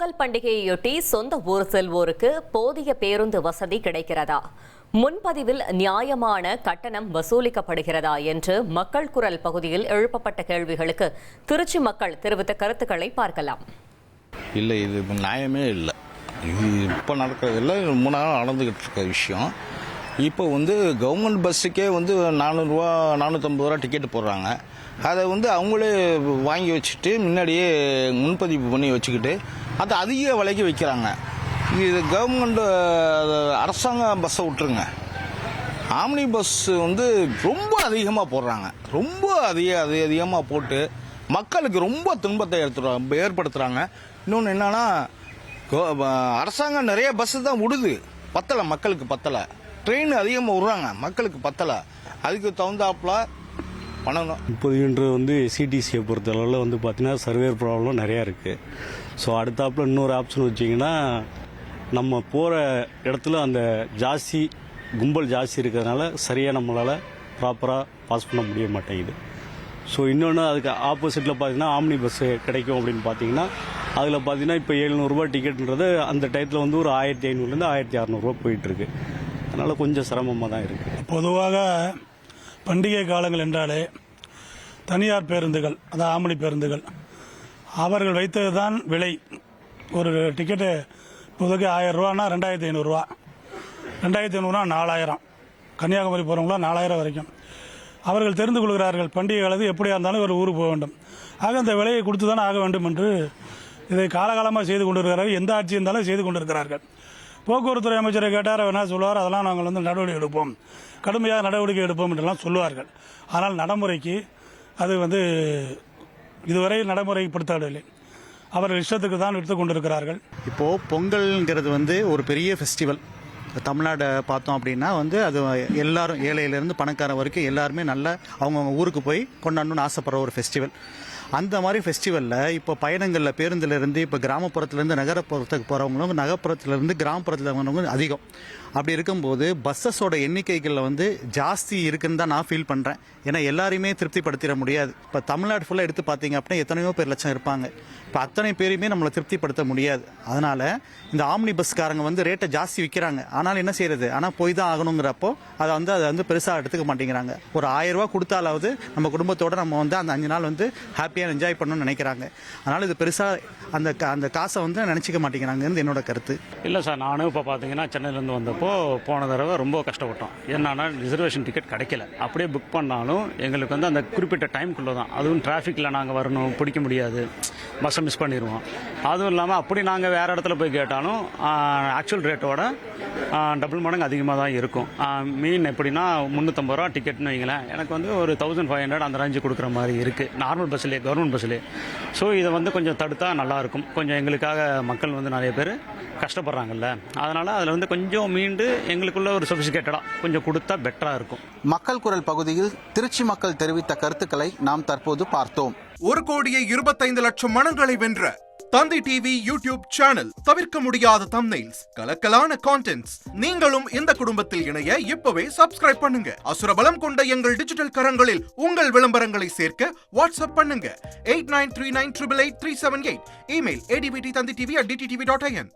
பொங்கல் பண்டிகையொட்டி சொந்த ஊர் செல்வோருக்கு போதிய பேருந்து வசதி கிடைக்கிறதா? முன்பதிவில் நியாயமான கட்டணம் வசூலிக்கப்படுகிறதா என்று மக்கள் குரல் பகுதியில் எழுப்பப்பட்ட கேள்விகளுக்கு திருச்சி மக்கள் தெரிவித்த கருத்துக்களை பார்க்கலாம். இல்லை, இது நியாயமே இல்லை. இது இப்போ நடக்கிறதில்ல, ரொம்ப நாள் நடந்துக்கிட்டு இருக்க விஷயம். இப்போ கவர்மெண்ட் பஸ்ஸுக்கே 400 450 ரூபா டிக்கெட்டு போடுறாங்க. அதை அவங்களே வாங்கி வச்சுட்டு முன்னாடியே முன்பதிவு பண்ணி வச்சுக்கிட்டு அதை அதிக விலைக்கு வைக்கிறாங்க. இது கவர்மெண்ட் அரசாங்க பஸ்ஸை விட்டுருங்க, ஆம்னி பஸ் ரொம்ப அதிகமாக போடுறாங்க. ரொம்ப அதிகமாக போட்டு மக்களுக்கு ரொம்ப துன்பத்தை ஏற்படுத்துகிறாங்க. இன்னொன்று என்னன்னா, அரசாங்கம் நிறைய பஸ்ஸு தான் விடுது, பத்தலை, மக்களுக்கு பத்தலை. ட்ரெயின் அதிகமாக விடுறாங்க, மக்களுக்கு பத்தலை. அதுக்கு தகுந்தாப்புல பண்ணணும். இப்போது இன்று சிடிசியை பொறுத்தளவில் பார்த்தீங்கன்னா சர்வேர் ப்ராப்ளம் நிறையா இருக்குது. ஸோ அடுத்தாப்புல இன்னொரு ஆப்ஷன் வச்சிங்கன்னா, நம்ம போகிற இடத்துல அந்த கும்பல் ஜாஸ்தி இருக்கிறதுனால சரியாக நம்மளால் ப்ராப்பராக பாஸ் பண்ண முடிய மாட்டேங்குது. ஸோ இன்னொன்று அதுக்கு ஆப்போசிட்டில் பார்த்தீங்கன்னா ஆம்னி பஸ்ஸு கிடைக்கும் அப்படின்னு பார்த்தீங்கன்னா, அதில் பார்த்தீங்கன்னா இப்போ 700 ரூபா டிக்கெட்டுன்றது அந்த டயத்தில் ஒரு 1500 1600 போயிட்டுருக்கு. அதனால் கொஞ்சம் சிரமமாக தான் இருக்குது. பொதுவாக பண்டிகை காலங்கள் என்றாலே தனியார் பேருந்துகள், அதாவது ஆம்னி பேருந்துகள், அவர்கள் வைத்தது தான் விலை. ஒரு டிக்கெட்டு இப்போதைக்கு 1000 ரூபானா 2500 ரூபா, 2500 4000, கன்னியாகுமரி போகிறவங்களாம் 4000 வரைக்கும். அவர்கள் தெரிந்து கொள்கிறார்கள் பண்டிகை காலத்து எப்படியா இருந்தாலும் ஒரு ஊருக்கு போக வேண்டும், ஆக அந்த விலையை கொடுத்து தானே ஆக வேண்டும் என்று இதை காலகாலமாக செய்து கொண்டிருக்கிறார்கள். எந்த ஆட்சி இருந்தாலும் செய்து கொண்டிருக்கிறார்கள். போக்குவரத்துறை அமைச்சரை கேட்டார், என்ன சொல்லுவார், அதெல்லாம் நாங்கள் நடவடிக்கை எடுப்போம், கடுமையாக நடவடிக்கை எடுப்போம் என்றெல்லாம் சொல்லுவார்கள். ஆனால் நடைமுறைக்கு அது இதுவரை நடைமுறைப்படுத்தவில்லை. அவர்கள் இஷ்டத்துக்கு தான் எடுத்துக் கொண்டிருக்கிறார்கள். இப்போது பொங்கல்ங்கிறது ஒரு பெரிய ஃபெஸ்டிவல். தமிழ்நாடை பார்த்தோம் அப்படின்னா அது எல்லாரும் ஏழையிலேருந்து பணக்காரன் வரைக்கும் எல்லாருமே நல்லா அவங்கவுங்க ஊருக்கு போய் கொண்டாடணும்னு ஆசைப்படுற ஒரு ஃபெஸ்டிவல். அந்த மாதிரி ஃபெஸ்டிவலில் இப்போ பயணங்களில் பேருந்துலேருந்து இப்போ கிராமப்புறத்துலேருந்து நகரப்புறத்துக்கு போகிறவங்களும் நகர்ப்புறத்துலேருந்து கிராமப்புறத்தில் வரவங்களும் அதிகம். அப்படி இருக்கும்போது பஸ்ஸஸோட எண்ணிக்கைகளில் ஜாஸ்தி இருக்குன்னு தான் நான் ஃபீல் பண்ணுறேன். ஏன்னா எல்லாரையுமே திருப்திப்படுத்திட முடியாது. இப்போ தமிழ்நாடு ஃபுல்லாக எடுத்து பார்த்தீங்க அப்படின்னா எத்தனையோ பேர் லட்சம் இருப்பாங்க. இப்போ அத்தனை பேரையுமே நம்மளை திருப்திப்படுத்த முடியாது. அதனால் இந்த ஆம்னி பஸ்காரங்க ரேட்டை ஜாஸ்தி விற்கிறாங்க. ஆனாலும் என்ன செய்யறது, ஆனால் போய் தான் ஆகணுங்கிறப்போ அதை பெருசாக எடுத்துக்க மாட்டேங்கிறாங்க. ஒரு 1000 ரூபா கொடுத்தாலாவது நம்ம குடும்பத்தோடு நம்ம அந்த 5 நாள் ஹாப்பியாக என்ஜாய் பண்ணணும்னு நினைக்கிறாங்க. அதனால் இது பெருசாக அந்த காசை நினச்சிக்க மாட்டேங்கிறாங்கன்னு என்னோட கருத்து. இல்லை சார், நானும் இப்போ பார்த்தீங்கன்னா சென்னையிலேருந்து வந்தப்போ போன தடவை ரொம்ப கஷ்டப்பட்டோம். என்னன்னா ரிசர்வேஷன் டிக்கெட் கிடைக்கல. அப்படியே புக் பண்ணாலும் எங்களுக்கு அந்த குறிப்பிட்ட டைமுக்குள்ளே தான், அதுவும் டிராஃபிக்கில் நாங்கள் வரணும், பிடிக்க முடியாது, பஸ்ஸை மிஸ் பண்ணிடுவோம். அதுவும் இல்லாமல் அப்படி நாங்கள் வேறு இடத்துல போய் கேட்டாலும் ஆக்சுவல் ரேட்டோட டபுள் மடங்கு அதிகமாக தான் இருக்கும். மீன் எப்படின்னா 350 ரூபா டிக்கெட்னு வைங்களேன், எனக்கு ஒரு 1500 அந்த ரேஞ்சு கொடுக்குற மாதிரி இருக்குது நார்மல் பஸ்ஸிலே, கவர்மெண்ட் பஸ்ஸிலே. ஸோ இதை கொஞ்சம் தடுத்தா நல்லாயிருக்கும். கொஞ்சம் எங்களுக்காக மக்கள் நிறைய பேர் கஷ்டப்படுறாங்கல்ல, அதனால் அதில் கொஞ்சம் மீண்டு எங்களுக்குள்ள ஒரு சொபிஸ்டிகேட்டடாக கொஞ்சம் கொடுத்தா பெட்டராக இருக்கும். மக்கள் குரல் பகுதியில் திருச்சி மக்கள் தெரிவித்த கருத்துக்களை நாம் தற்போது பார்த்தோம். 1,25,00,000 மனங்களை வென்ற தந்தி டிவி யூடியூப் சேனல். தவிர்க்க முடியாத தம்ப்நெயில்ஸ், கலக்கலான கான்டென்ட்ஸ். நீங்களும் இந்த குடும்பத்தில் இணைய இப்பவே சப்ஸ்கிரைப் பண்ணுங்க. அசுரபலம் கொண்ட எங்கள் டிஜிட்டல் கரங்களில் உங்கள் விளம்பரங்களை சேர்க்க வாட்ஸ்அப் பண்ணுங்க. 8939888378. Email advttanditv@dttv.in.